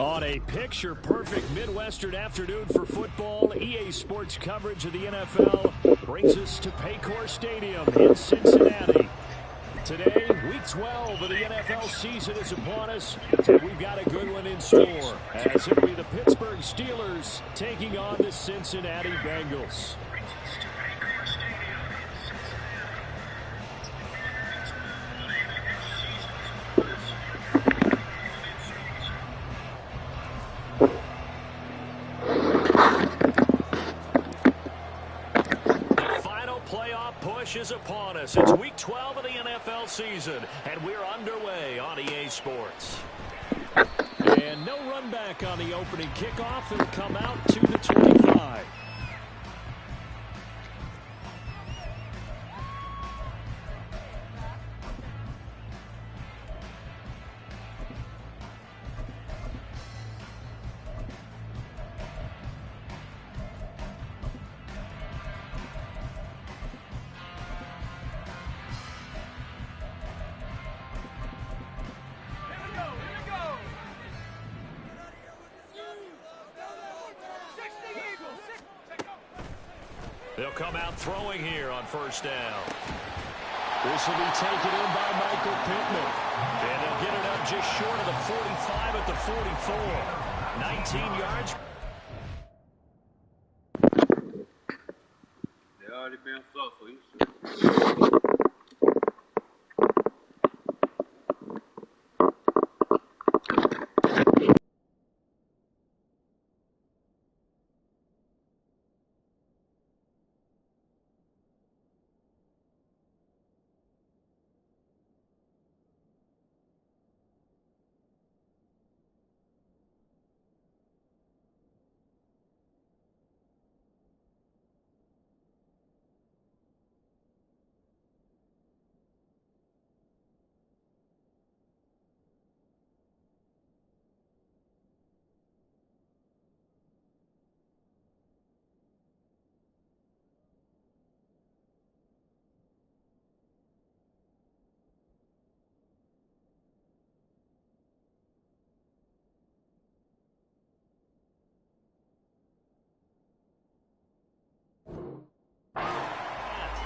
On a picture-perfect Midwestern afternoon for football, EA Sports coverage of the NFL brings us to Paycor Stadium in Cincinnati. Today, Week 12 of the NFL season is upon us, and we've got a good one in store, as it will be the Pittsburgh Steelers taking on the Cincinnati Bengals. Is upon us. It's Week 12 of the NFL season, and we're underway on EA Sports. And no run back on the opening kickoff. It'll come out to the 25. They'll come out throwing here on first down. This will be taken in by Michael Pittman. And they'll get it up just short of the 45 at the 44. 19 yards. They already been so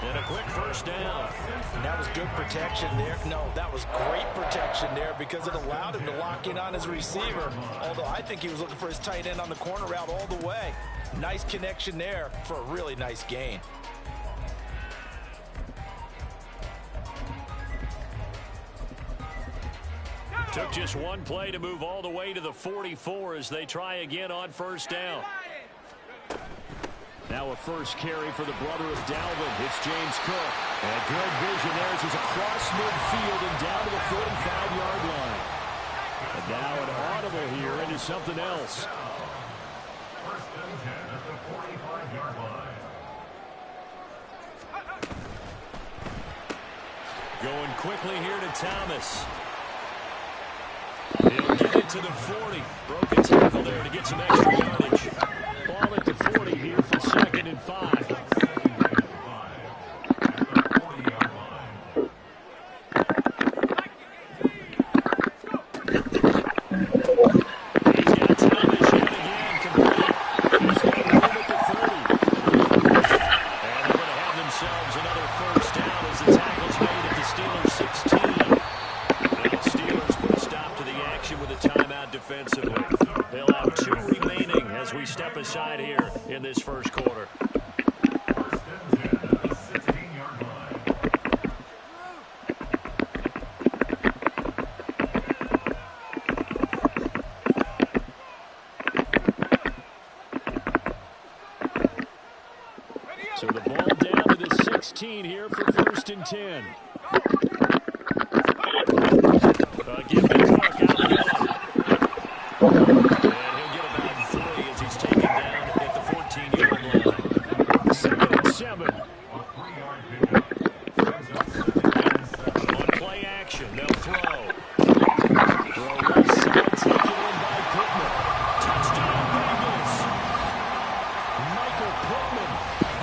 And a quick first down. And that was good protection there. No, that was great protection there because it allowed him to lock in on his receiver. Although I think he was looking for his tight end on the corner route all the way. Nice connection there for a really nice gain. Took just one play to move all the way to the 44 as they try again on first down. Now a first carry for the brother of Dalvin. It's James Cook. And good vision there as he's across midfield and down to the 45-yard line. And now an audible here into something else. First and 10 at the 45-yard line. Going quickly here to Thomas. He'll get it to the 40. Broke a tackle there to get some extra yardage. Ball at the 40 here for 2nd and 5. He's got Thomas yet again complete. He's got room at the 30. And they're going to have themselves another first down as the tackle's made at the Steelers 16. The Steelers put a stop to the action with a timeout defensively. They'll have 2 remaining as we step aside here in this first quarter. So the ball down to the 16 here for 1st and 10. Give me Cook out of the line. And he'll get about 3 as he's taken down at the 14-yard line. 2nd and 7. On play action, they'll throw. Throw right side, taken in by Pittman. Touchdown, Bengals. Michael Pittman,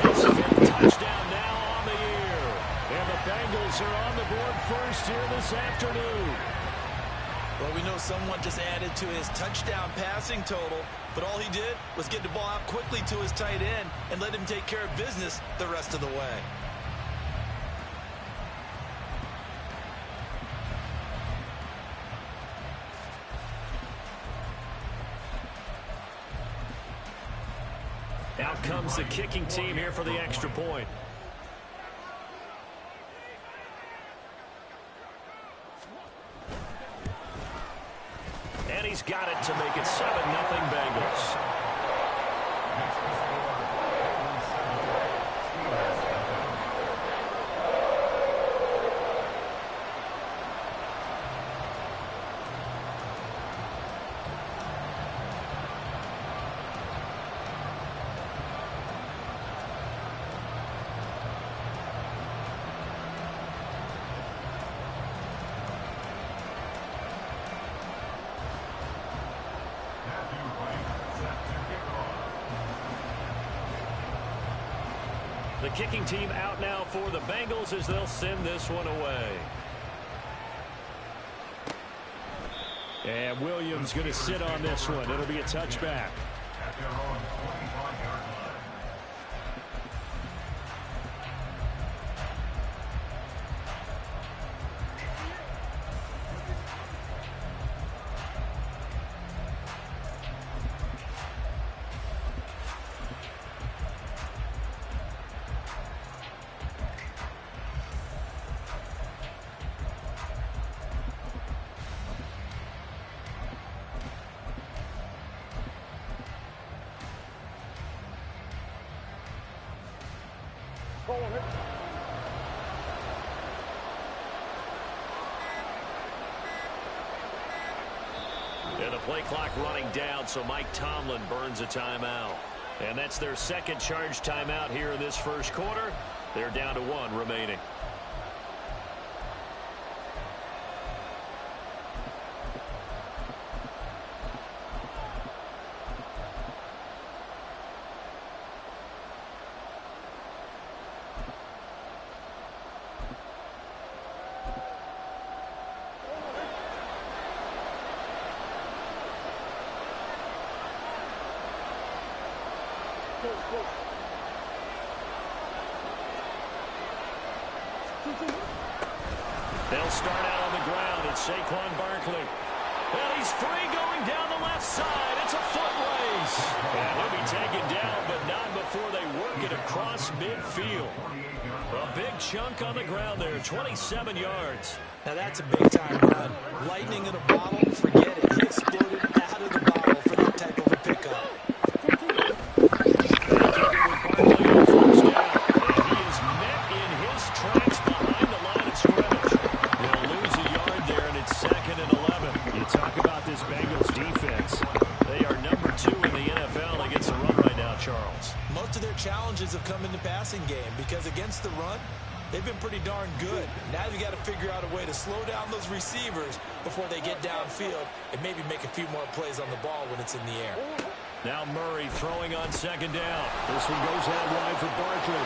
his 5th touchdown now on the year. And the Bengals are on the board first here this afternoon. Well, we know someone just added to his touchdown passing total, but all he did was get the ball out quickly to his tight end and let him take care of business the rest of the way. Out comes the kicking team here for the extra point. And he's got it to make it 7-0 Bengals. The kicking team out now for the Bengals as they'll send this one away. And Williams going to sit on this one. It'll be a touchback. At their own 25-yard line. And the play clock running down, so Mike Tomlin burns a timeout. And that's their second charge timeout here in this first quarter. They're down to 1 remaining. They'll start out on the ground. It's Saquon Barkley. And he's free going down the left side. It's a foot race. And he'll be taken down, but not before they work it across midfield. A big chunk on the ground there, 27 yards. Now that's a big-time run. Lightning in a bottle, forget it. He exploded out of the bottle for that type of a pickup. Challenges have come in the passing game because against the run, they've been pretty darn good. Now you got to figure out a way to slow down those receivers before they get downfield and maybe make a few more plays on the ball when it's in the air. Now Murray throwing on second down. This one goes out wide for Barkley.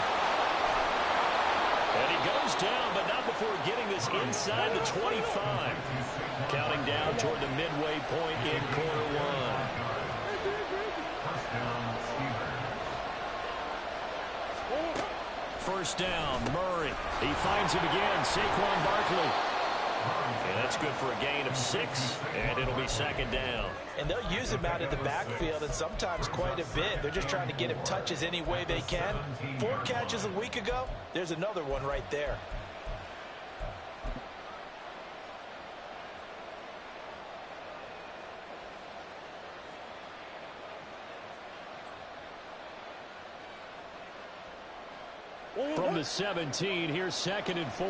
And he goes down, but not before getting this inside the 25. Counting down toward the midway point in quarter one. First down, Murray. He finds him again, Saquon Barkley. And that's good for a gain of 6, and it'll be second down. And they'll use him out of the backfield, and sometimes quite a bit. They're just trying to get him touches any way they can. 4 catches a week ago, there's another one right there. From the 17, here's 2nd and 4.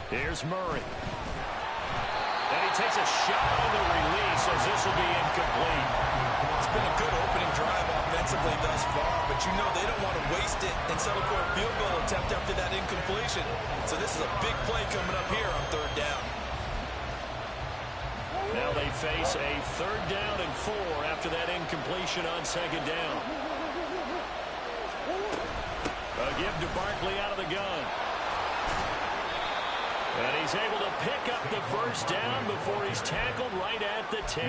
Here's Murray. And he takes a shot on the release as this will be incomplete. It's been a good opening drive offensively thus far, but you know they don't want to waste it and settle for a field goal attempt after that incompletion. So this is a big play coming up here on 3rd down. Now they face a 3rd down and 4 after that incompletion on 2nd down. A give to Barkley out of the gun. And he's able to pick up the first down before he's tackled right at the 10.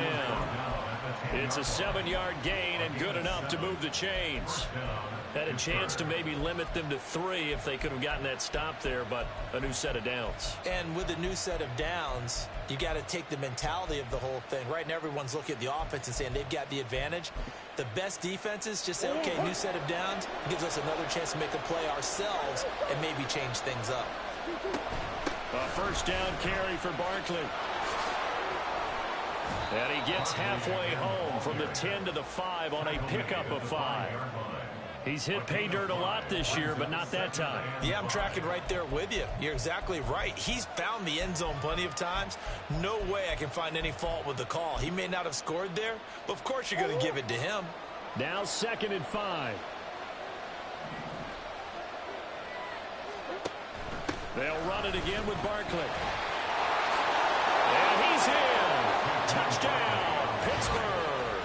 It's a 7-yard gain and good enough to move the chains. Had a chance to maybe limit them to 3 if they could have gotten that stop there, but a new set of downs. And with a new set of downs, you got to take the mentality of the whole thing. Right now, everyone's looking at the offense and saying they've got the advantage. The best defenses just say, okay, new set of downs gives us another chance to make a play ourselves and maybe change things up. A first down carry for Barkley. And he gets halfway home from the 10 to the 5 on a pickup of 5. He's hit pay dirt a lot this year, but not that time. Yeah, I'm tracking right there with you. You're exactly right. He's found the end zone plenty of times. No way I can find any fault with the call. He may not have scored there, but of course you're going to give it to him. Now 2nd and 5. They'll run it again with Barkley. And he's in. Touchdown, Pittsburgh.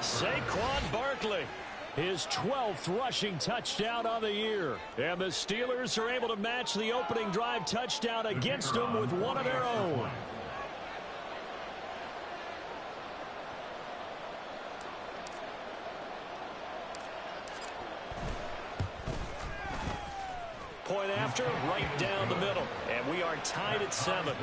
Saquon Barkley. His 12th rushing touchdown on the year. And the Steelers are able to match the opening drive touchdown against them with one of their own. Point after, right down the middle. And we are tied at 7.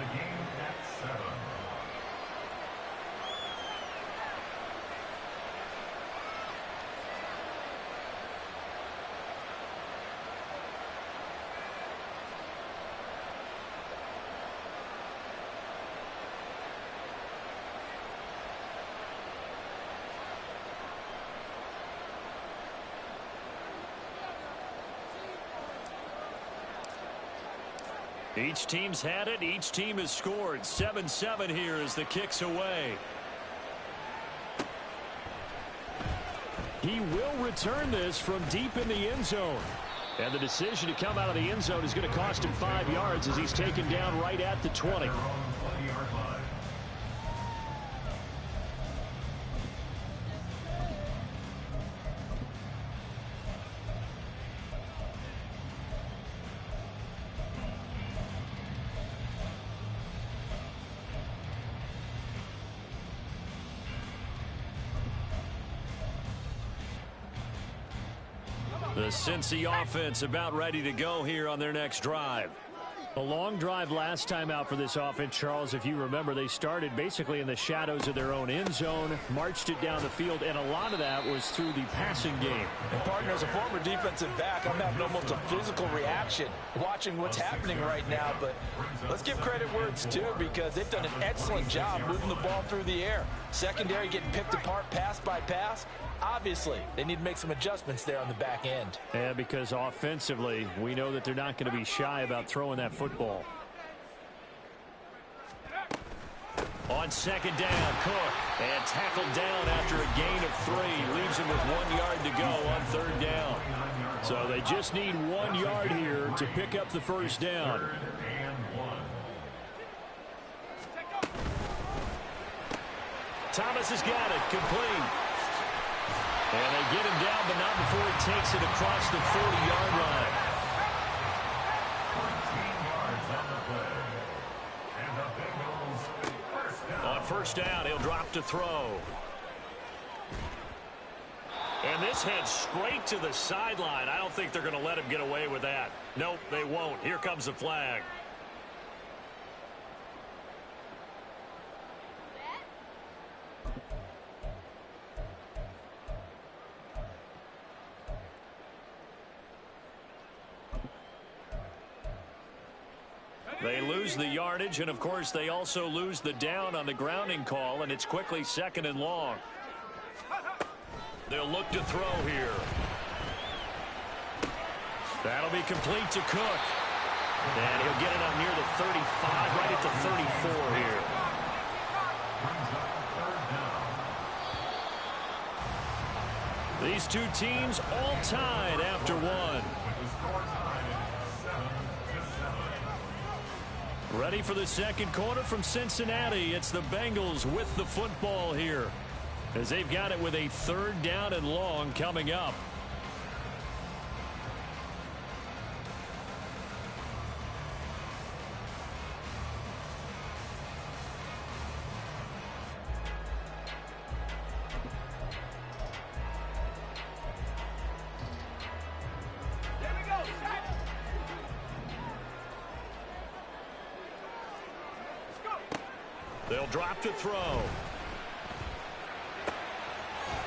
Each team's had it. Each team has scored. 7-7 here as the kick's away. He will return this from deep in the end zone. And the decision to come out of the end zone is going to cost him 5 yards as he's taken down right at the 20. The Cincy offense about ready to go here on their next drive. A long drive last time out for this offense, Charles. If you remember, they started basically in the shadows of their own end zone, marched it down the field, and a lot of that was through the passing game. And partner, as a former defensive back, I'm having almost a physical reaction watching what's happening right now. But let's give credit where it's due because they've done an excellent job moving the ball through the air. Secondary getting picked apart pass by pass. Obviously, they need to make some adjustments there on the back end. Yeah, because offensively, we know that they're not going to be shy about throwing that football. On 2nd down, Cook. And tackled down after a gain of 3. Leaves him with 1 yard to go on 3rd down. So they just need 1 yard here to pick up the first down. Thomas has got it. Complete. And they get him down, but not before he takes it across the 40-yard line. 14 yards on the play. And the Bengals first down. On 1st down, he'll drop to throw. And this heads straight to the sideline. I don't think they're going to let him get away with that. Nope, they won't. Here comes the flag. They lose the yardage, and of course they also lose the down on the grounding call, and it's quickly 2nd and long. They'll look to throw here. That'll be complete to Cook. And he'll get it up near the 35, right at the 34 here. These two teams all tied after one. Ready for the 2nd quarter from Cincinnati. It's the Bengals with the football here as they've got it with a 3rd down and long coming up. They'll drop to throw.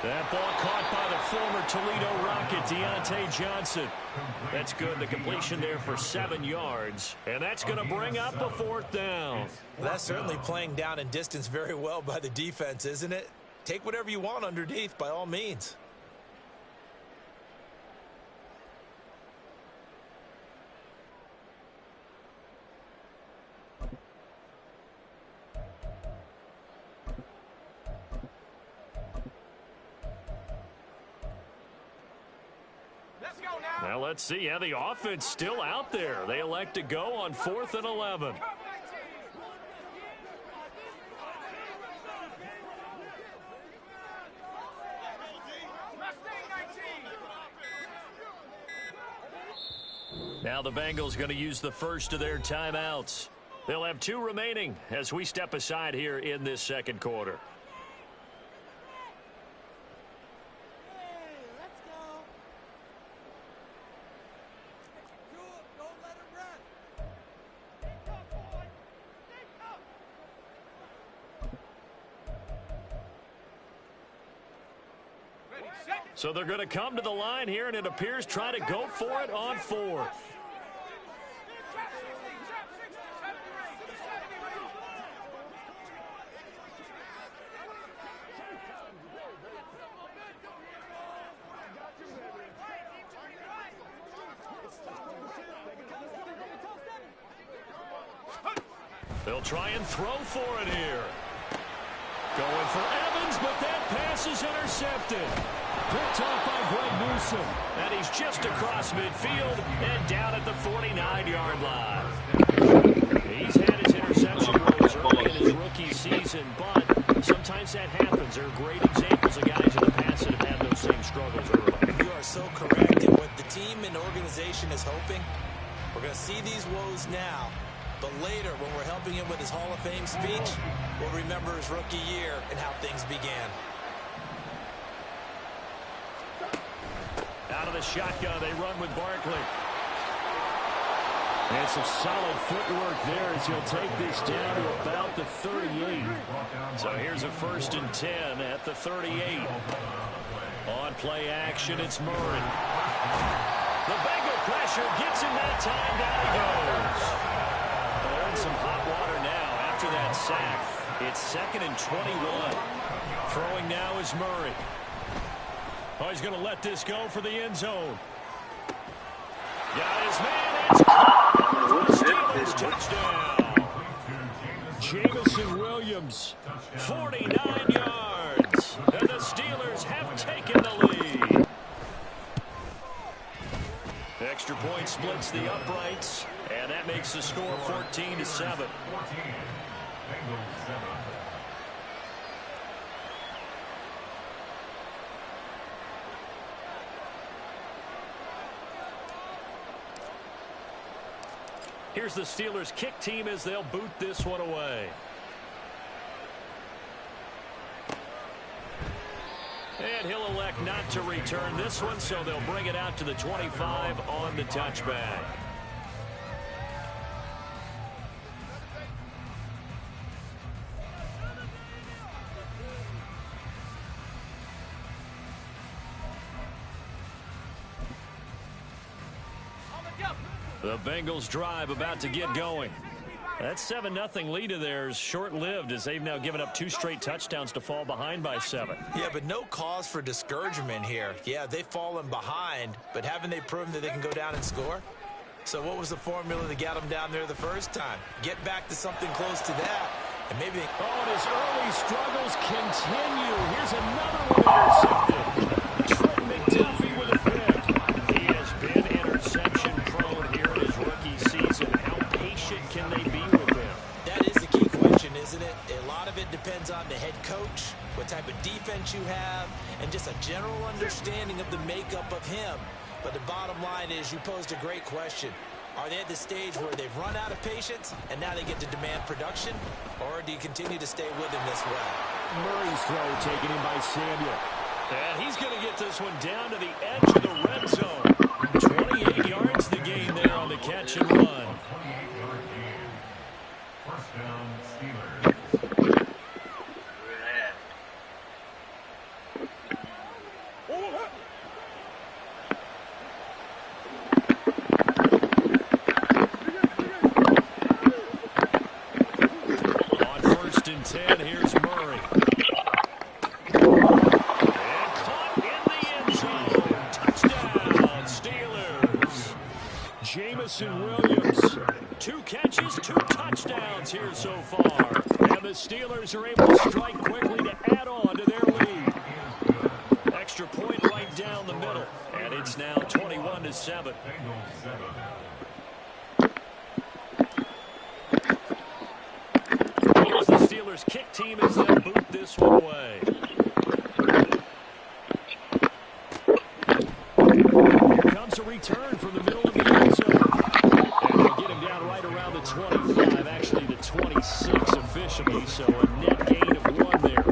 That ball caught by the former Toledo Rocket, Deontay Johnson. That's good. The completion there for 7 yards. And that's going to bring up a 4th down. Well, that's certainly playing down and distance very well by the defense, isn't it? Take whatever you want underneath, by all means. Now let's see how the offense still out there. They elect to go on 4th and 11. Now the Bengals going to use the first of their timeouts. They'll have 2 remaining as we step aside here in this second quarter. So they're going to come to the line here, and it appears try to go for it on 4th. They'll try and throw for it here. Going for Evans, but that pass is intercepted. Picked off by Greg Newsom. And he's just across midfield and down at the 49-yard line. He's had his interception woes early in his rookie season, but sometimes that happens. There are great examples of guys in the past that have had those same struggles early. You are so correct. And what the team and organization is hoping, we're going to see these woes now. But later, when we're helping him with his Hall of Fame speech, we'll remember his rookie year and how things began. Out of the shotgun, they run with Barkley. And some solid footwork there as he'll take this down to about the 38. So here's a 1st and 10 at the 38. On play action, it's Murray. The Bengal pressure gets him that time. Down he goes. They're in some hot water now after that sack. It's 2nd and 21. Throwing now is Murray. Oh, he's going to let this go for the end zone. Got his man. It's caught. Steelers touchdown. Jamison Williams, 49 yards. And the Steelers have taken the lead. Extra point splits the uprights, and that makes the score 14-7. Here's the Steelers kick team as they'll boot this one away. And he'll elect not to return this one, so they'll bring it out to the 25 on the touchback. The Bengals drive about to get going. That 7-0 lead of theirs short-lived as they've now given up 2 straight touchdowns to fall behind by 7. Yeah, but no cause for discouragement here. Yeah, they've fallen behind, but haven't they proven that they can go down and score? So what was the formula that got them down there the first time? Get back to something close to that, and maybe... Oh, and his early struggles continue. Here's another one intercepted. Trent McDuffie with a pick. He has been interception-prone here in his rookie season. How patient can they be with him? That is the key question, isn't it? A lot of it depends on the head coach, what type of defense you have, and just a general understanding of the makeup of him. But the bottom line is you posed a great question. Are they at the stage where they've run out of patience and now they get to demand production? Or do you continue to stay with him this way? Murray's throw taken in by Samuel. And he's going to get this one down to the edge of the red zone. 28 yards the gain there on the catch and run. First down, Steelers. 10, here's Murray. And caught in the end zone. Touchdown, Steelers. Jamison Williams, 2 catches, 2 touchdowns here so far. And the Steelers are able to strike quickly to add on to their lead. Extra point right down the middle. And it's now 21-7. Here's the Steelers kick team as they boot this one away. Here comes a return from the middle of the end zone. And they'll get him down right around the 25, actually the 26 officially, so a net gain of 1 there.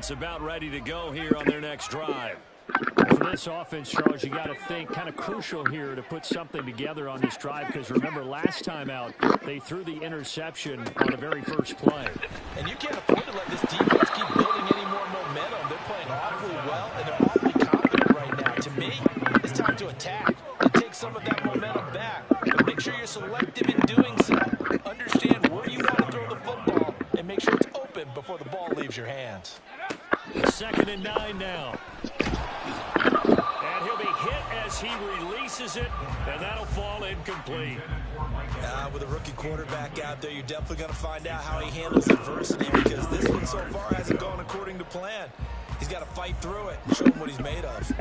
About ready to go here on their next drive. For this offense, Charles, you got to think kind of crucial here to put something together on this drive, because remember last time out they threw the interception on the very first play. And you can't afford to let this defense keep building any more momentum. They're playing awfully well and they're awfully confident right now. To me, it's time to attack and take some of that momentum back. But make sure you're selective in doing so. Understand where you want to throw the football and make sure it's open before the ball leaves your hands. 2nd and 9 now. And he'll be hit as he releases it, and that'll fall incomplete. With a rookie quarterback out there, you're definitely going to find out how he handles adversity, because this one so far hasn't gone according to plan. He's got to fight through it and show him what he's made of.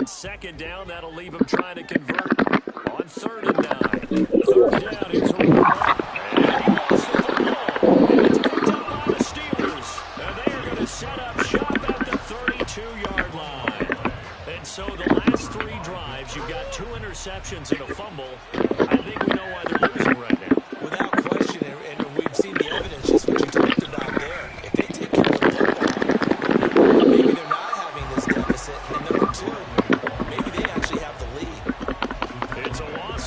Second down, that'll leave him trying to convert on 3rd and 9. 3rd down, here's a run. And he lost the football. And it's picked up by the Steelers. And they are going to set up shop at the 32-yard line. And so the last 3 drives, you've got 2 interceptions and a fumble. I think we know why they're losing right now. Without question, and we've seen the evidence, just what you talked about there. If they take care of the football, maybe they're not having this deficit. And number 2,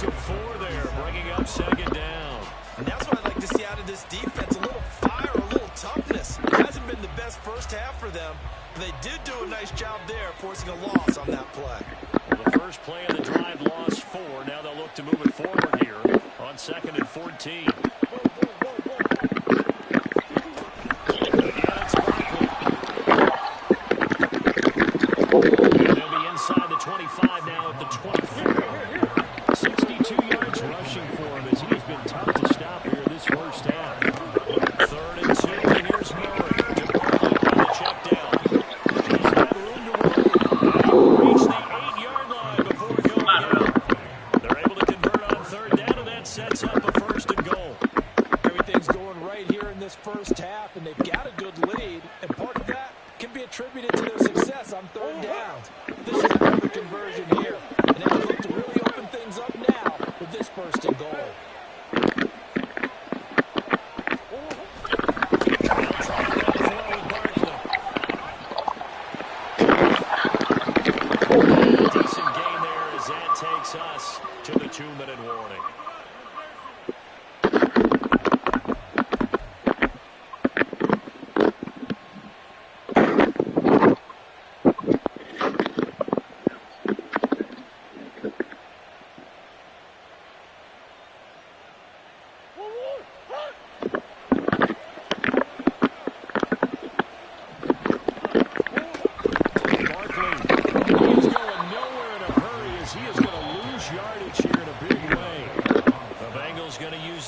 of 4 there, bringing up 2nd down. And that's what I'd like to see out of this defense, a little fire, a little toughness. It hasn't been the best first half for them, but they did do a nice job there, forcing a loss on that play. Well, the first play of the drive lost 4. Now they'll look to move it forward here on 2nd and 14. Again, it's Barkley. And they'll be inside the 25 now at the 24. 62 yards rushing for him as he has been tough to stop here this first half. 3rd and 2, and here's Murray to Barkley on the check down. He's got room to run. He will reach the 8-yard line before going out. They're able to convert on 3rd down, and that sets up a 1st and goal. Everything's going right here in this first half, and they've got a good lead, and part of that can be attributed to their success on 3rd down. This is another conversion here, and they look to really open things up now with this 1st and goal. Decent gain there as that takes us to the 2-minute warning.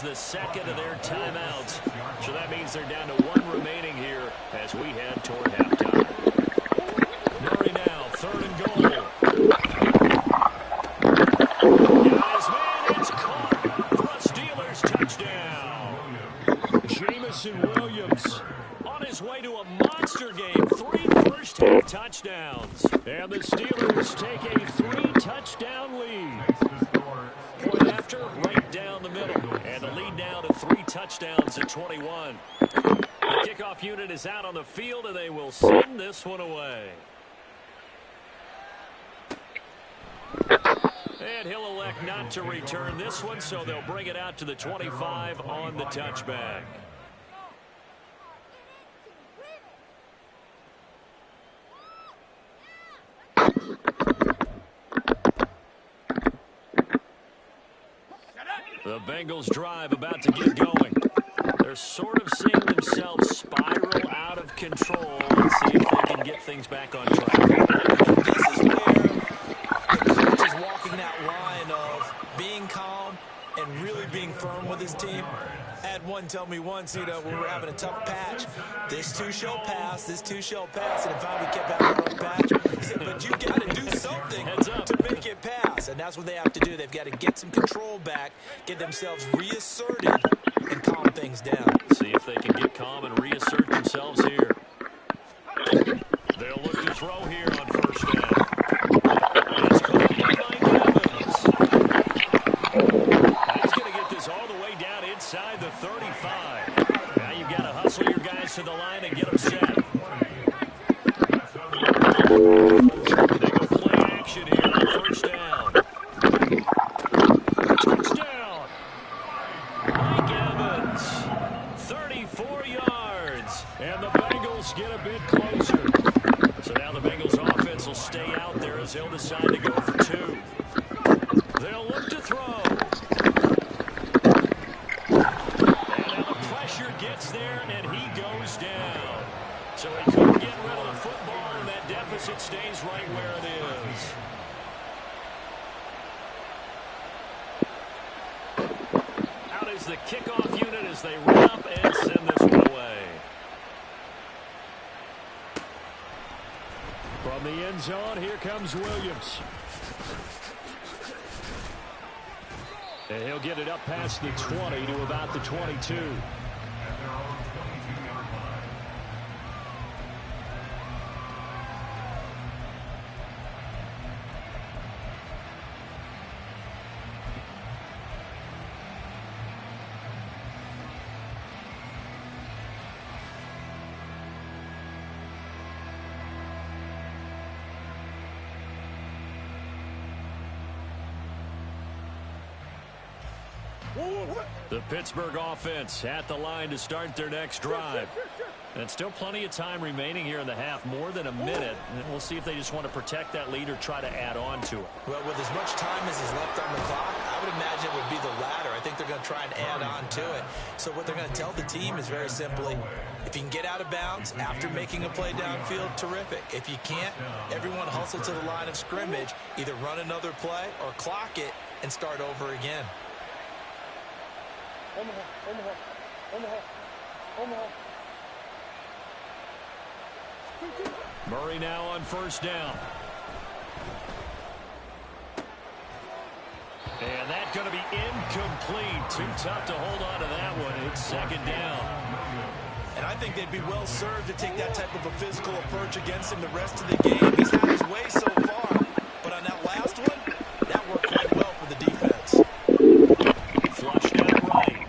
The 2nd of their timeouts. So that means they're down to 1 remaining here as we head toward halftime. Murray now, 3rd and goal. Guys, man, it's caught for a Steelers touchdown. Jamison Williams on his way to a monster game. 3 first-half touchdowns. And the Steelers take a 3-touchdown lead. Point after, right down the middle. And the lead now to 3 touchdowns at 21. The kickoff unit is out on the field, and they will send this one away. And he'll elect not to return this one, so they'll bring it out to the 25 on the touchback. The Bengals drive about to get going. They're sort of seeing themselves spiral out of control. Let's see if they can get things back on track. And this is where the coach is walking that line of being calm and really being firm with his team. I had one tell me once, when we were having a tough patch, this too shall pass, this too shall pass. And if I would keep having a rough patch, he said, but you got to do something to make it pass. And that's what they have to do. They've got to get some control back, get themselves reasserted, and calm things down. See if they can get calm and reassert themselves here. They'll look to throw here on first down. It's caught by Mike Evans. He's going to get this all the way down inside the 35. Now you've got to hustle your guys to the line and get them set. They go play action here on first down. Touchdown. Mike Evans, 34 yards, and the Bengals get a bit closer. So now the Bengals offense will stay out there as they'll decide to go for two. They'll look to throw. And now the pressure gets there, and he goes down. So he couldn't get rid of the football, and that deficit stays right where it is. Is the kickoff unit as they run up and send this one away. From the end zone, here comes Williams. And he'll get it up past the 20 to about the 22. The Pittsburgh offense at the line to start their next drive. And still plenty of time remaining here in the half, more than a minute. And we'll see if they just want to protect that lead or try to add on to it. Well, with as much time as is left on the clock, I would imagine it would be the latter. I think they're going to try and add on to it. So what they're going to tell the team is very simply, if you can get out of bounds after making a play downfield, terrific. If you can't, everyone hustle to the line of scrimmage, either run another play or clock it and start over again. Murray now on first down. And that's going to be incomplete. Too tough to hold on to that one. It's second down. And I think they'd be well served to take that type of a physical approach against him the rest of the game. He's had his way so far. But on that last one, that worked quite well for the defense. Flushed out right.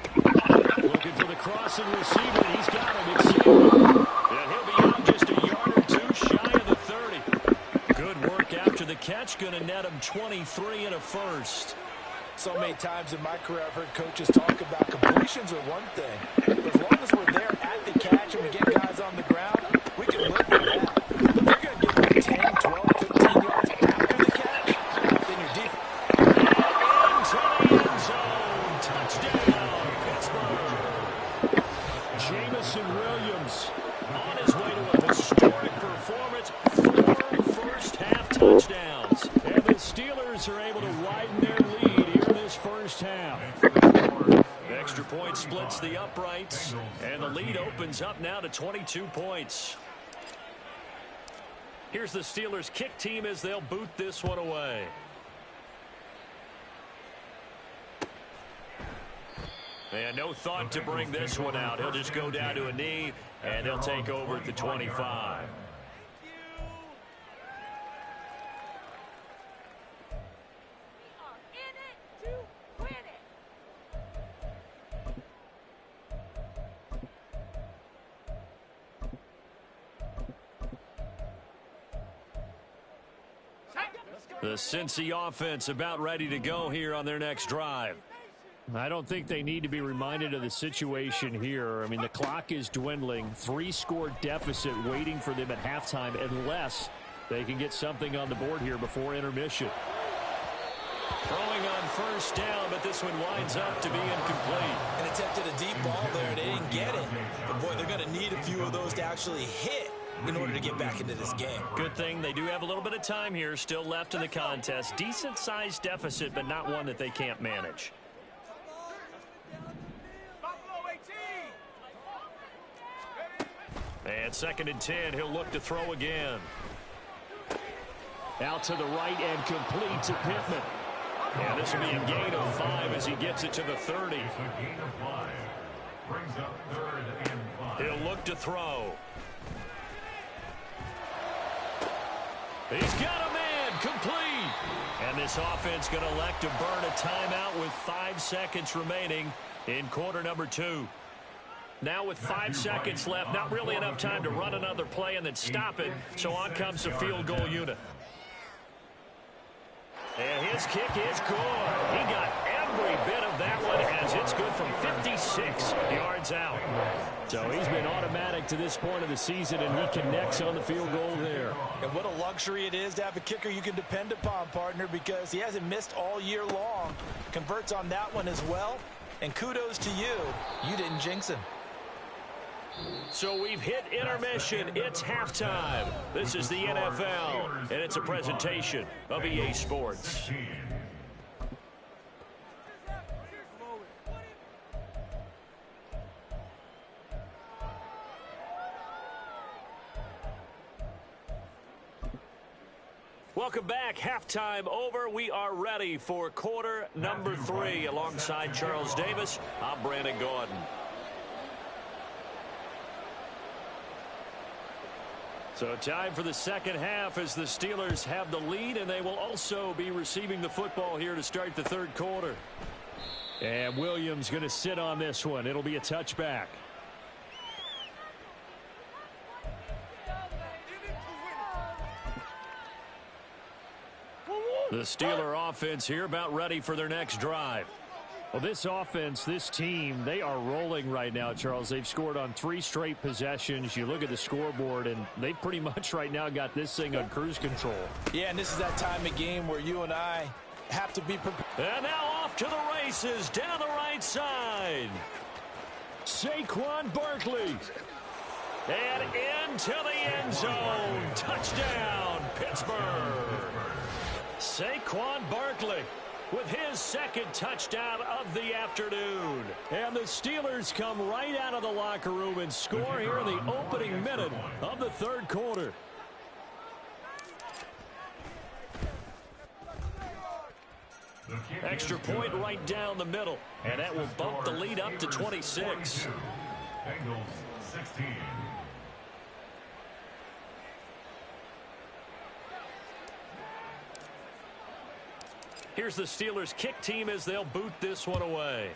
Looking for the crossing receiver. He's got him. It's C.M.B. And he'll be out just a yard or two shy of the 30. Good work after the catch. Going to net him 23 and a first. So many times in my career, I've heard coaches talk about completions are one thing. But as long as we're there at the catch and we get guys on the ground, we can live with that. But if you're going to give them 10, 12, 15 yards after the catch, then you're deep. Into the end zone. Touchdown, Pittsburgh. Jamison Williams on his way to a historic performance. 4 first-half touchdowns. And the Steelers are able to widen their lead here in this first half. The extra point splits the uprights, and the lead opens up now to 22 points. Here's the Steelers kick team as they'll boot this one away. And no thought to bring this one out. He'll just go down to a knee, and they'll take over at the 25. The Cincy offense about ready to go here on their next drive. I don't think they need to be reminded of the situation here. I mean, the clock is dwindling. 3-score deficit waiting for them at halftime unless they can get something on the board here before intermission. Throwing on first down, but this one winds up to be incomplete. And attempted a deep ball there. They didn't get it. But, boy, they're going to need a few of those to actually hit in order to get back into this game. Good thing they do have a little bit of time here still left in the contest. Decent-sized deficit, but not one that they can't manage. And 2nd and 10, he'll look to throw again. Out to the right and complete to Pittman. And this will be a gain of 5 as he gets it to the 30. It's a gain of 5. Brings up 3rd and 5. He'll look to throw. He's got a man, complete. And this offense going to elect to burn a timeout with 5 seconds remaining in quarter number 2. Now with 5 seconds left, not really enough time to run another play and then stop it. So on comes the field goal unit. And his kick is good. He got every bit of that one as it's good from 56 yards out. So he's been automatic to this point of the season, and he connects on the field goal there. And what a luxury it is to have a kicker you can depend upon, partner, because he hasn't missed all year long. Converts on that one as well. And kudos to you. You didn't jinx him. So we've hit intermission. It's halftime. This is the NFL, and it's a presentation of EA Sports. Welcome back. Halftime over. We are ready for quarter number 3. Alongside Charles Davis, I'm Brandon Gordon. So time for the second half as the Steelers have the lead, and they will also be receiving the football here to start the 3rd quarter. And Williams going to sit on this one. It'll be a touchback. The Steeler offense here about ready for their next drive. Well, this offense, this team, they are rolling right now, Charles. They've scored on 3 straight possessions. You look at the scoreboard, and they've pretty much right now got this thing on cruise control. Yeah, and this is that time of game where you and I have to be prepared. And now off to the races down the right side. Saquon Barkley. And into the end zone. Touchdown, Pittsburgh. Saquon Barkley with his 2nd touchdown of the afternoon. And the Steelers come right out of the locker room and score here in the opening minute of the 3rd quarter. Extra point right down the middle. And that will bump the lead up to 26. Bengals 16. Here's the Steelers kick team as they'll boot this one away.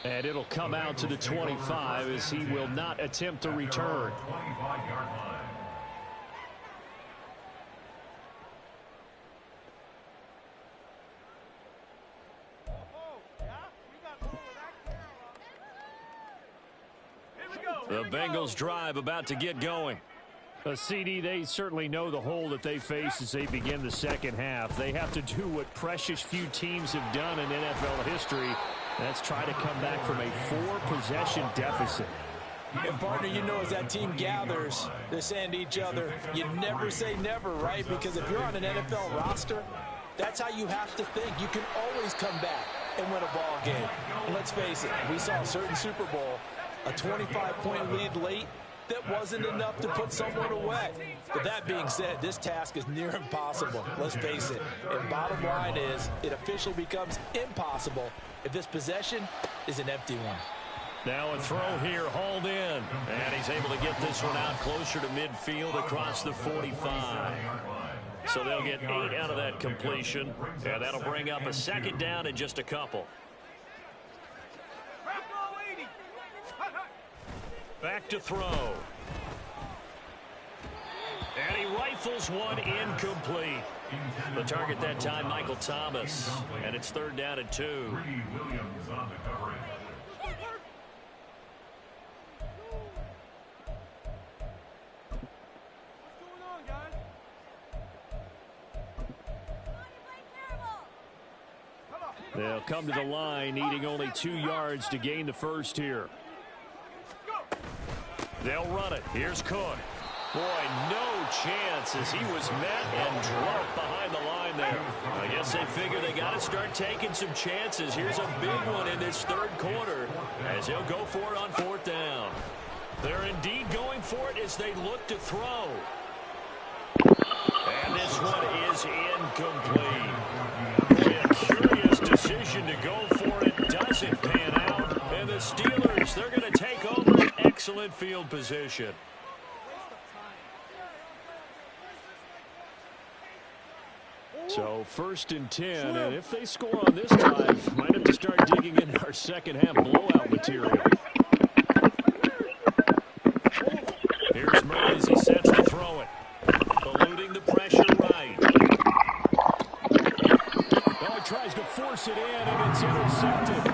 And it'll come out to the 25 as he will not attempt to return. 25-yard line. The Bengals drive about to get going. CD, they certainly know the hole that they face as they begin the second half. They have to do what precious few teams have done in NFL history. That's try to come back from a 4-possession deficit. And, partner, you know as that team gathers, they're saying to each other, you never say never, right? Because if you're on an NFL roster, that's how you have to think. You can always come back and win a ball game. And let's face it, we saw a certain Super Bowl, a 25-point lead late, that wasn't enough to put someone away. But that being said, this task is near impossible. Let's face it. And bottom line is, it officially becomes impossible if this possession is an empty one. Now a throw here, hauled in. And he's able to get this one out closer to midfield across the 45. So they'll get 8 out of that completion. And that'll bring up a 2nd down in just a couple. Back to throw. And he rifles one incomplete. The target that time, Michael Thomas. And it's 3rd down and 2. Williams on the coverage. They'll come to the line, needing only 2 yards to gain the first here. They'll run it. Here's Cook. Boy, no chance as he was met and dropped behind the line there. I guess they figure they got to start taking some chances. Here's a big one in this 3rd quarter as he'll go for it on 4th down. They're indeed going for it as they look to throw. And this one is incomplete. Boy, a curious decision to go for it. Doesn't pan out. And the Steelers, they're going to take over an excellent field position. So 1st and 10, and if they score on this drive, might have to start digging into our second half blowout material. Here's Murray as he sets to throw it. Eluding the pressure right. Oh, he tries to force it in, and it's intercepted.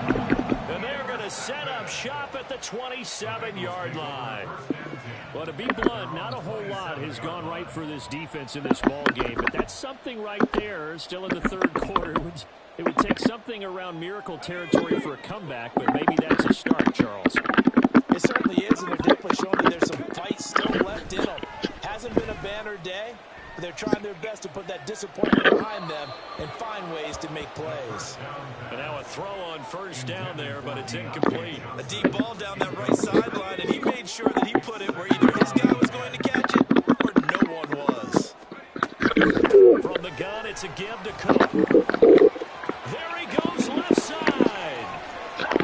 And they're going to set up shop at the 27-yard line. Well, to be blunt, not a whole lot has gone right for this defense in this ball game, but that's something right there. Still in the 3rd quarter. It would take something around miracle territory for a comeback, but maybe that's a start, Charles. It certainly is, and they're definitely showing that there's some fight still left in them. Hasn't been a banner day, but they're trying their best to put that disappointment behind them and find ways to make plays. And now a throw on 1st down there, but it's incomplete. A deep ball down that right sideline, and he made sure that he put it where either his guy was going to catch it or no one was. From the gun, it's a give to Cook. There he goes left side.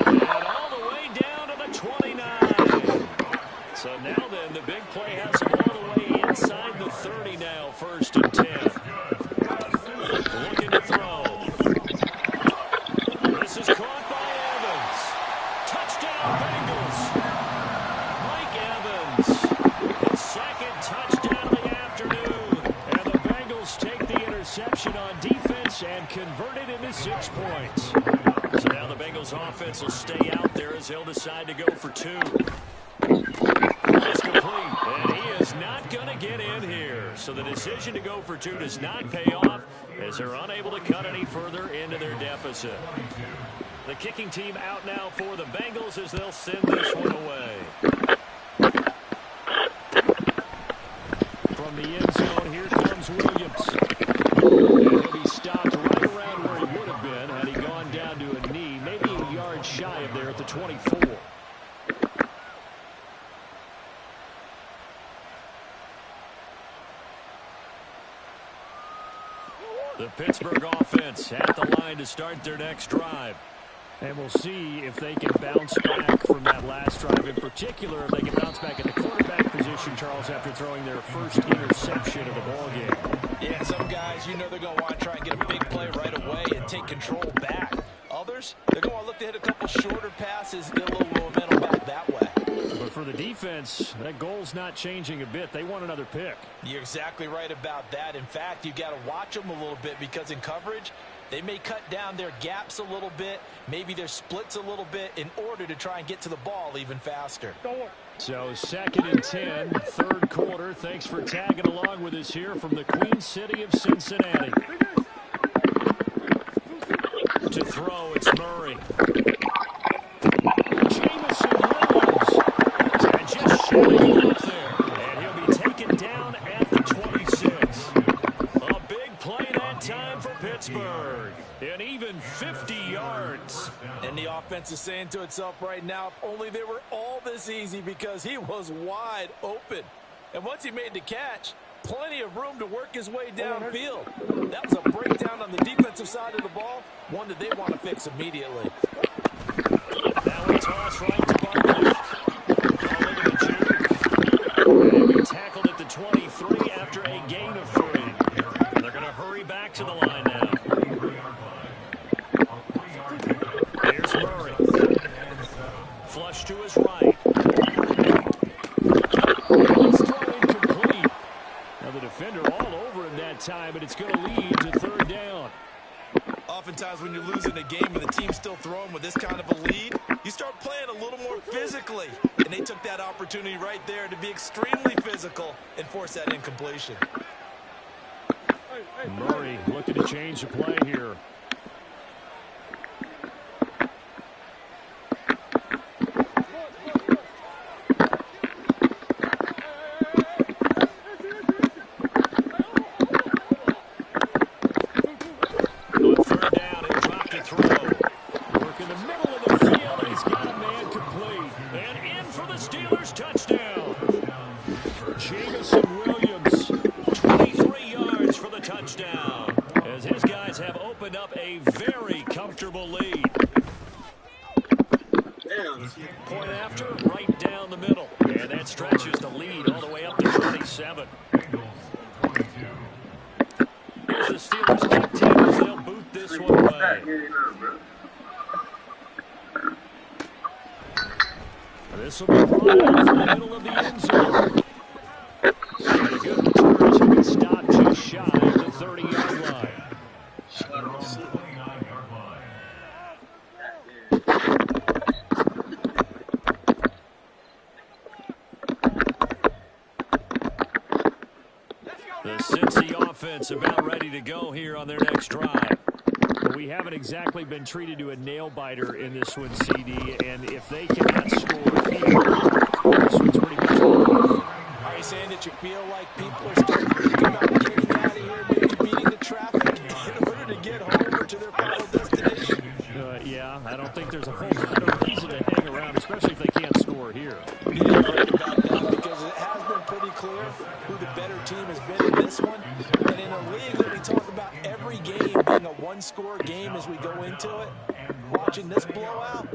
And all the way down to the 29. So now then, the big play has him all the way inside the 30 now, 1st and 10. Looking to throw. This is caught by Evans. Touchdown, Bengals. Mike Evans, his 2nd touchdown of the afternoon. And the Bengals take the interception on defense and convert it into 6 points. So now the Bengals offense will stay out there as they'll decide to go for 2. It's complete, and he is not going to get in here. So the decision to go for 2 does not pay off as they're unable to cut any further into their deficit. The kicking team out now for the Bengals as they'll send this one away. From the end zone, here comes Williams. And he'll be stopped right around where he would have been had he gone down to a knee, maybe a yard shy of there at the 24. The Pittsburgh offense at the line to start their next drive. And we'll see if they can bounce back from that last drive. In particular, if they can bounce back at the quarterback position, Charles, after throwing their first interception of the ballgame. Yeah, some guys, you know they're going to want to try and get a big play right away and take control back. Others, they're going to look to hit a couple shorter passes, get a little momentum back that way. But for the defense, that goal's not changing a bit. They want another pick. You're exactly right about that. In fact, you've got to watch them a little bit because in coverage, they may cut down their gaps a little bit, maybe their splits a little bit in order to try and get to the ball even faster. So 2nd and 10, 3rd quarter. Thanks for tagging along with us here from the Queen City of Cincinnati. To throw, it's Murray. Jamison Williams. And just shooting up there. And he'll be taken down at the 26. A big play that time for Pittsburgh. And even 50 yards. And the offense is saying to itself right now, if only they were all this easy because he was wide open. And once he made the catch, plenty of room to work his way downfield. That was a breakdown on the defensive side of the ball, one that they want to fix immediately. Now we toss right to Barkley. Calling it a juke. And he'll be tackled at the 23 after a gain of 3. They're going to hurry back to the line now. Here's Murray. Flush to his right. Let's throw incomplete. Now the it's going to lead to third down. Oftentimes when you're losing a game and the team's still throwing with this kind of a lead, you start playing a little more physically. And they took that opportunity right there to be extremely physical and force that incompletion. Murray looking to change the play here. Point after, right down the middle. And that stretches the lead all the way up to 27. Here's the Steelers kick team as they'll boot this one away. This will be brought out from the middle of the end zone. And a good return as he gets stopped just shy of the 30-yard line. The Cincy offense about ready to go here on their next drive. But we haven't exactly been treated to a nail-biter in this one, CD, and if they cannot score here, this one's pretty much over. Are you saying that you feel like people are starting to think about getting out of here, maybe beating the traffic in order to get home or to their final destination? Yeah, I don't think there's a whole lot of reason to hang around, especially if they can't score here. You're right about that because it has been pretty clear who the better team has been in this one. And in a league that we talk about every game being a one-score game as we go into it, watching this blowout,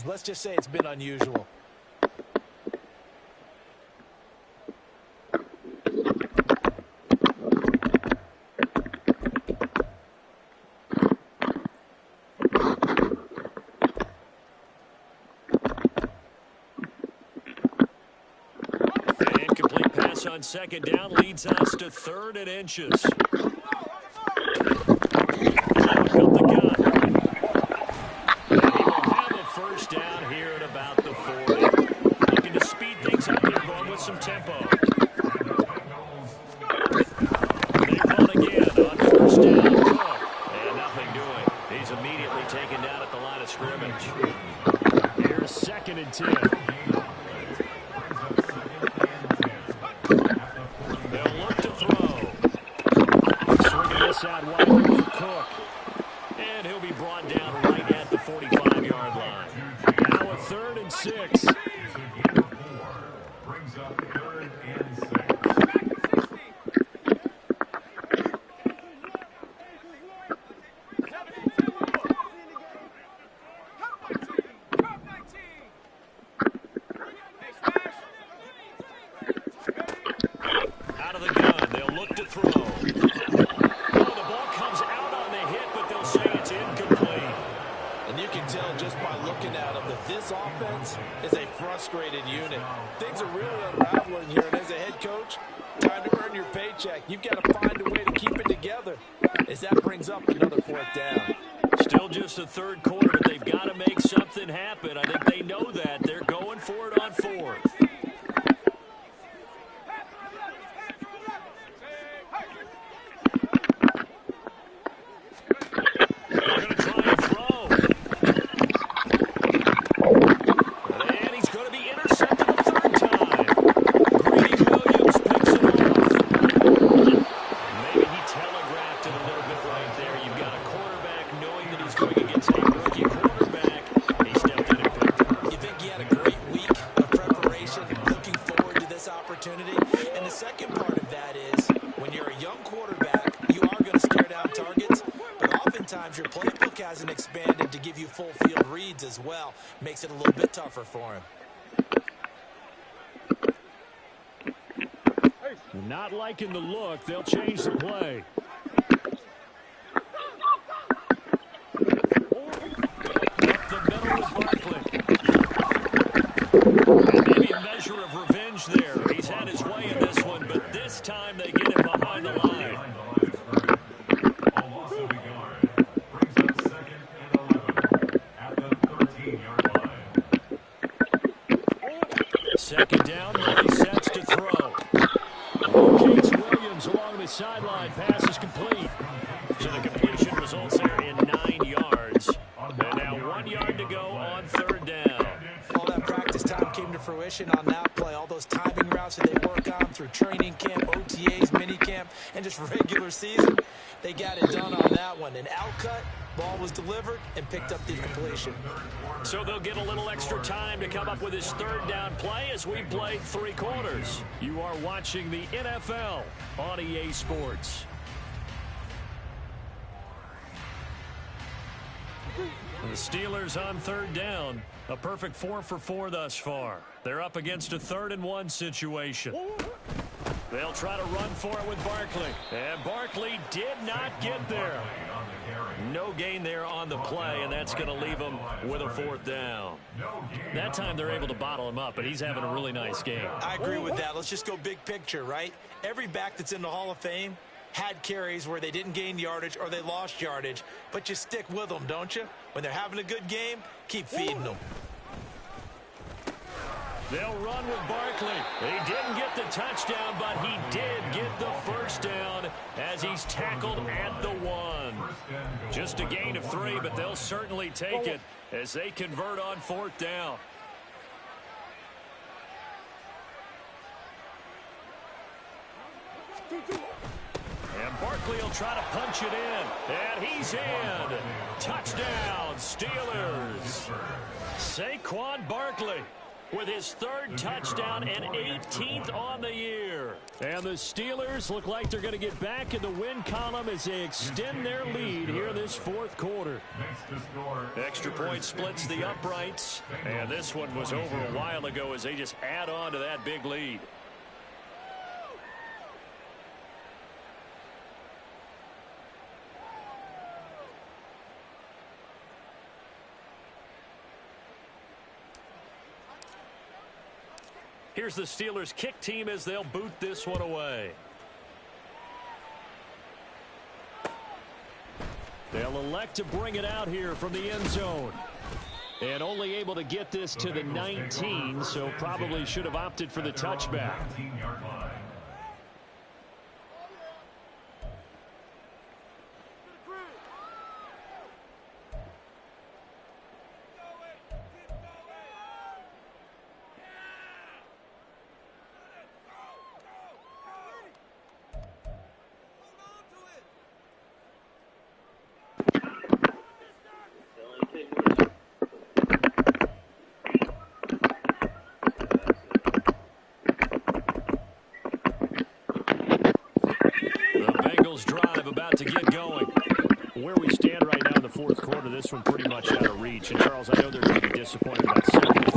let's just say it's been unusual. On second down leads us to 3rd and inches. Look up the gun. And he will have a first down here at about the 40. Looking to speed things up here, going with some tempo. They run again on first down. And nothing doing. He's immediately taken down at the line of scrimmage. Here's 2nd and 10. Out wide for Cook. And he'll be brought down right at the 45-yard line. Now a 3rd and 6. Brings up 3rd and 6. Out of the gun, they'll look to throw. This offense is a frustrated unit. Things are really unraveling here, and as a head coach, time to earn your paycheck. You've got to find a way to keep it together as that brings up another 4th down. Still just the 3rd quarter, but they've got to make something happen. I think they know that. They're going for it on 4th. Your playbook hasn't expanded to give you full field reads as well. Makes it a little bit tougher for him. Not liking the look. They'll change the play. Up the middle with Barkley. Maybe a measure of revenge there. He's had his way in this one, but this time they get him behind the line. Second down, Murray sets to throw. Locates Williams along the sideline. Pass is complete. So the completion results there in 9 yards. And now 1 yard to go on third down. All that practice time came to fruition on that play. All those timing routes that they work on through training camp, OTAs, mini camp, and just regular season, they got it done on that one. An outcut, ball was delivered, and picked up the completion. So they'll get a little extra time to come up with his third down play as we played 3 quarters. You are watching the NFL on EA Sports. The Steelers on third down. A perfect 4 for 4 thus far. They're up against a 3rd and 1 situation. They'll try to run for it with Barkley. And Barkley did not get there. No gain there on the play, and that's going to leave him with a 4th down. That time they're able to bottle him up, but he's having a really nice game. I agree with that. Let's just go big picture, right? Every back that's in the Hall of Fame had carries where they didn't gain yardage or they lost yardage, but you stick with them, don't you? When they're having a good game, keep feeding them. They'll run with Barkley. He didn't get the touchdown, but he did get the first down as he's tackled at the 1. Just a gain of 3, but they'll certainly take it as they convert on 4th down. And Barkley will try to punch it in. And he's in. Touchdown, Steelers. Saquon Barkley with his 3rd touchdown and 18th on the year. And the Steelers look like they're going to get back in the win column as they extend their lead here in this 4th quarter. Extra point splits the uprights. And this one was over a while ago as they just add on to that big lead. Here's the Steelers kick team as they'll boot this one away. They'll elect to bring it out here from the end zone. And only able to get this to the 19, so probably should have opted for the touchback. Drive about to get going. Where we stand right now in the 4th quarter, this one pretty much out of reach. And Charles, I know they're going to be disappointed about several things.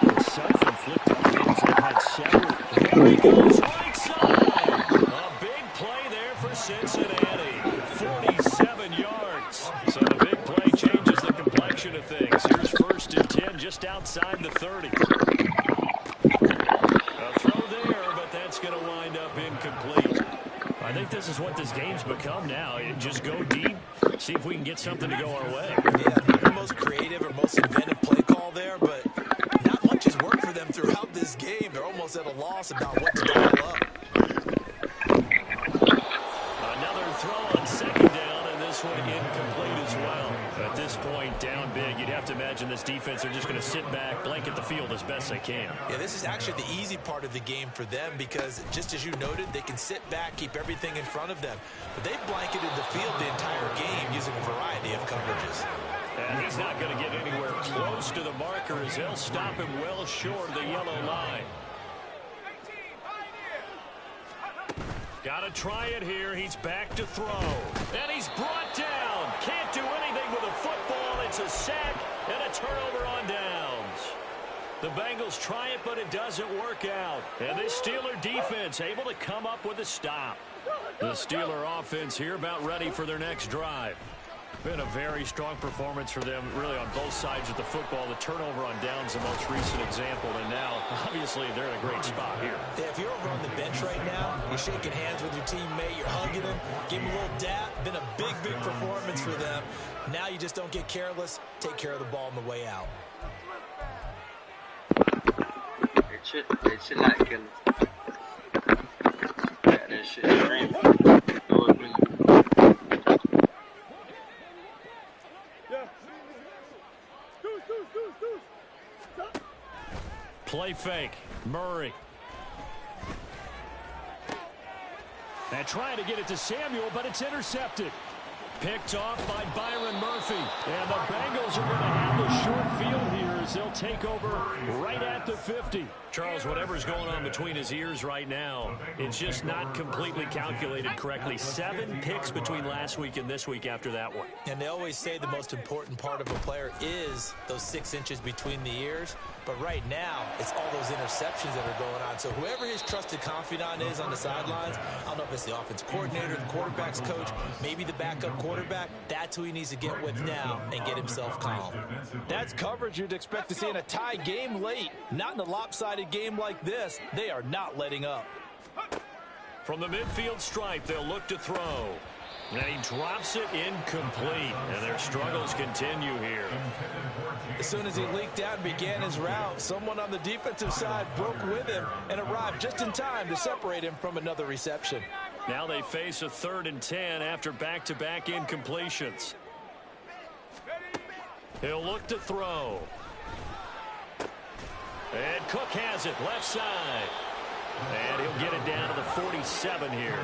The self-inflicted wounds they've had several. Here he goes, right side. A big play there for Cincinnati. 47 yards. So the big play changes the complexion of things. Here's 1st and 10 just outside the 30. A throw there, but that's going to wind up incomplete. I think this is what this game's become now. Just go deep, see if we can get something to go our way. Yeah, not the most creative or most inventive play call there, but not much has worked for them throughout this game. They're almost at a loss about what to dial up. Another throw on 2nd down, and this one incomplete as well. At this point, down big, you'd have to imagine this defense are just going to sit back, blanket the field as best they can. Yeah, this is actually the easy part of the game for them because, just as you noted, they can sit back, keep everything in front of them. But they've blanketed the field the entire game using a variety of coverages. And he's not going to get anywhere close to the marker as they'll stop him well short of the yellow line. Got to try it here. He's back to throw. And he's brought down. Can't do anything with a football. It's a sack and a turnover on downs. The Bengals try it, but it doesn't work out. And this Steeler defense able to come up with a stop. The Steeler offense here about ready for their next drive. Been a very strong performance for them, really, on both sides of the football. The turnover on downs, the most recent example, and now, obviously, they're in a great spot here. Yeah, if you're over on the bench right now, you're shaking hands with your teammate, you're hugging him, give him a little dap. Been a big, big performance for them. Now you just don't get careless. Take care of the ball on the way out. Shit, they should not kill him. Yeah, that shit screaming. Play fake. Murray. And trying to get it to Samuel, but it's intercepted. Picked off by Byron Murphy. And the Bengals are going to have the short field here as they'll take over right at the 50. Charles, whatever's going on between his ears right now, it's just not completely calculated correctly. 7 picks between last week and this week after that one. And they always say the most important part of a player is those 6 inches between the ears. But right now, it's all those interceptions that are going on. So whoever his trusted confidant is on the sidelines, I don't know if it's the offense coordinator, the quarterback's coach, maybe the backup quarterback, that's who he needs to get with now and get himself calm. That's coverage you'd expect to see in a tie game late. Not in a lopsided game like this. They are not letting up. From the midfield stripe, they'll look to throw. And he drops it incomplete. And their struggles continue here. As soon as he leaked out and began his route, someone on the defensive side broke with him and arrived just in time to separate him from another reception. Now they face a 3rd and 10 after back-to-back incompletions. He'll look to throw. And Cook has it left side. And he'll get it down to the 47 here.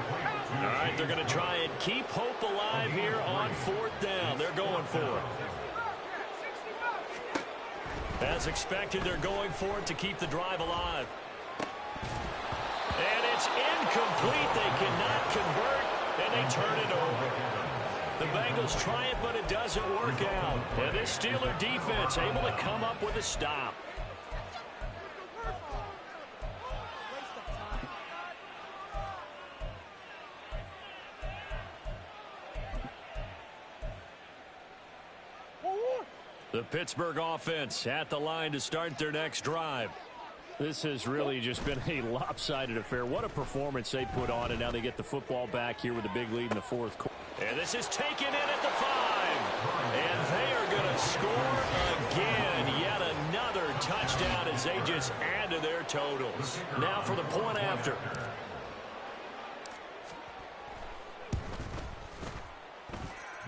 All right, they're going to try and keep hope alive here on 4th down. They're going for it. As expected, they're going for it to keep the drive alive. And it's incomplete. They cannot convert, and they turn it over. The Bengals try it, but it doesn't work out. And this Steeler defense able to come up with a stop. The Pittsburgh offense at the line to start their next drive. This has really just been a lopsided affair. What a performance they put on, and now they get the football back here with a big lead in the 4th quarter. And this is taken in at the 5. And they are going to score again. Yet another touchdown as they just add to their totals. Now for the point after.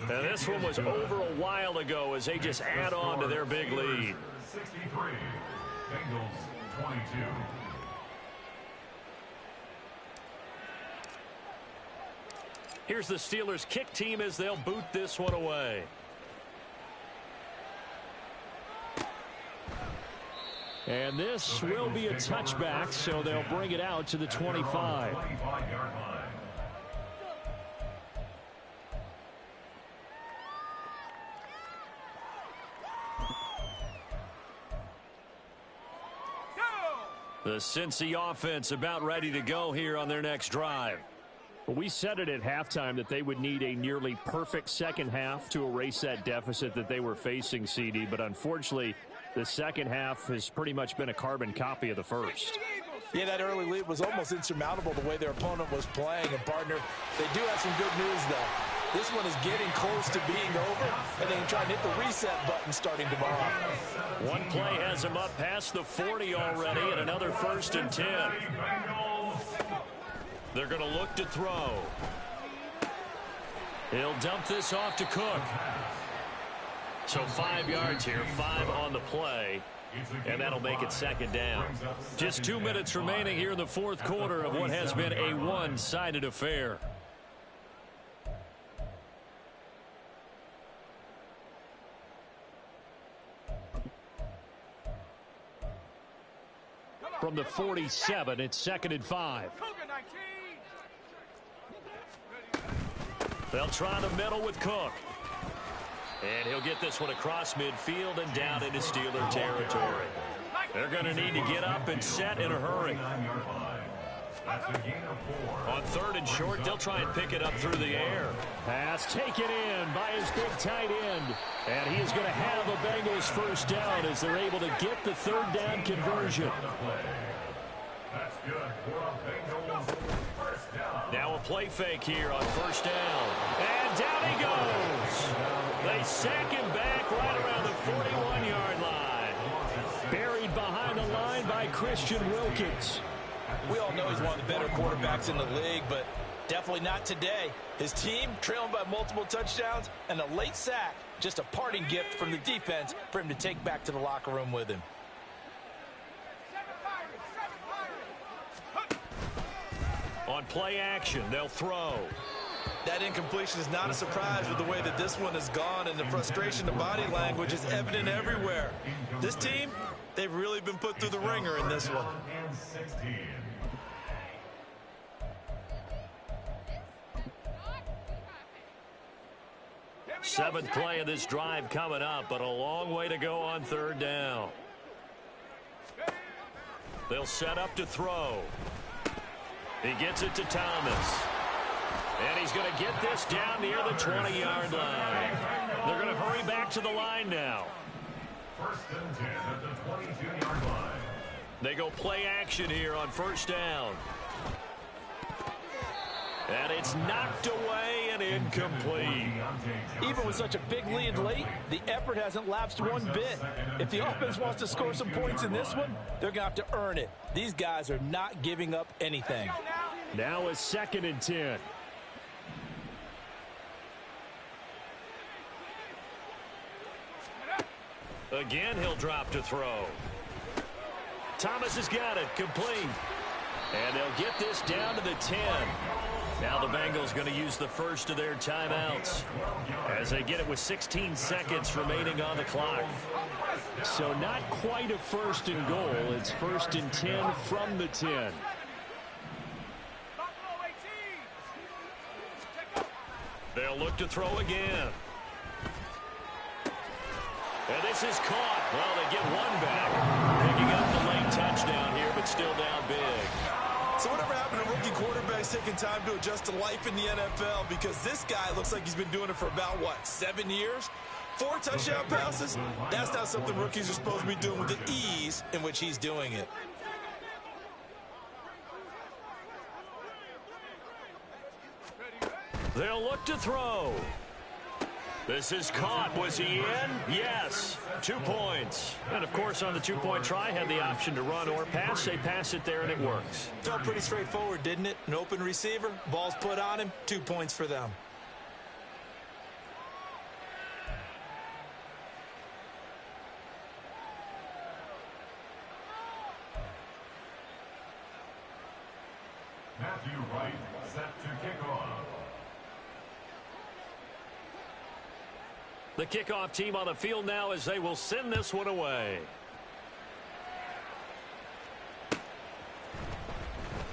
And this one was over a while ago as they just add on to their big lead. 63, Bengals 22. Here's the Steelers' kick team as they'll boot this one away. And this will be a touchback, so they'll bring it out to the 25. The Cincy offense about ready to go here on their next drive. We said it at halftime that they would need a nearly perfect second half to erase that deficit that they were facing, CD. But unfortunately, the second half has pretty much been a carbon copy of the first. Yeah, that early lead was almost insurmountable the way their opponent was playing. And, partner, they do have some good news, though. This one is getting close to being over, and they can try and hit the reset button starting tomorrow. One play has them up past the 40 already, and another 1st and 10. They're going to look to throw. He'll dump this off to Cook. So 5 yards here, 5 on the play, and that'll make it 2nd down. Just 2 minutes remaining here in the 4th quarter of what has been a one-sided affair. From the 47, it's 2nd and 5. They'll try the middle with Cook. And he'll get this one across midfield and down into Steeler territory. They're going to need to get up and set in a hurry. On 3rd and short, they'll try and pick it up through the air. Pass taken in by his big tight end. And he is going to have a Bengals 1st down as they're able to get the 3rd down conversion. That's good for a Bengals 1st down. Now a play fake here on 1st down. And down he goes. They sack him back right around the 41-yard line. Buried behind the line by Christian Wilkins. We all know he's one of the better quarterbacks in the league, but definitely not today. His team trailing by multiple touchdowns and a late sack. Just a parting gift from the defense for him to take back to the locker room with him. On play action, they'll throw. That incompletion is not a surprise with the way that this one has gone, and the frustration, the body language is evident everywhere. This team, they've really been put through the ringer in this one. Seventh play of this drive coming up, but a long way to go on third down. They'll set up to throw. He gets it to Thomas. And he's going to get this down near the 20-yard line. They're going to hurry back to the line now. First and 10 at the 22-yard line. They go play action here on first down. And it's knocked away and incomplete. Even with such a big lead late, the effort hasn't lapsed one bit. If the offense wants to score some points in this one, they're going to have to earn it. These guys are not giving up anything. Now it's 2nd and 10. Again, he'll drop to throw. Thomas has got it, complete. And they'll get this down to the 10. Now the Bengals going to use the first of their timeouts as they get it with 16 seconds remaining on the clock. So not quite a first and goal. It's 1st and 10 from the 10. They'll look to throw again. And this is caught. Well, they get one back. Picking up the late touchdown here, but still down big. So whatever happened to rookie quarterbacks taking time to adjust to life in the NFL? Because this guy looks like he's been doing it for about, 7 years? 4 touchdown passes? That's not something rookies are supposed to be doing with the ease in which he's doing it. They'll look to throw. This is caught. Was he in? Yes. 2 points. And, of course, on the 2-point try, had the option to run or pass. They pass it there, and it works. Felt pretty straightforward, didn't it? An open receiver, ball's put on him, 2 points for them. Matthew Wright set to kick off. The kickoff team on the field now as they will send this one away.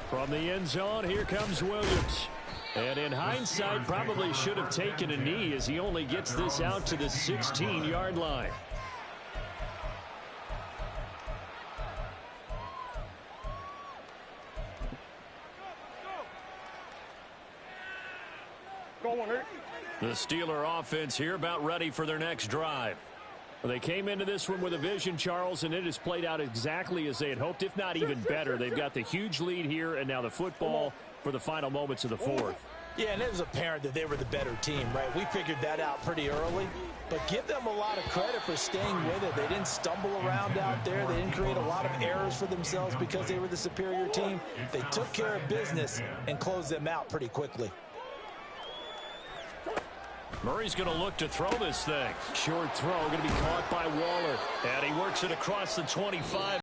From the end zone, here comes Williams. And in hindsight, probably should have taken a knee as he only gets this out to the 16-yard line. The Steeler offense here about ready for their next drive. Well, they came into this one with a vision, Charles, and it has played out exactly as they had hoped, if not even better. They've got the huge lead here, and now the football for the final moments of the fourth. Yeah, and it was apparent that they were the better team, right? We figured that out pretty early. But give them a lot of credit for staying with it. They didn't stumble around out there. They didn't create a lot of errors for themselves because they were the superior team. They took care of business and closed them out pretty quickly. Murray's going to look to throw this thing. Short throw going to be caught by Waller. And he works it across the 25.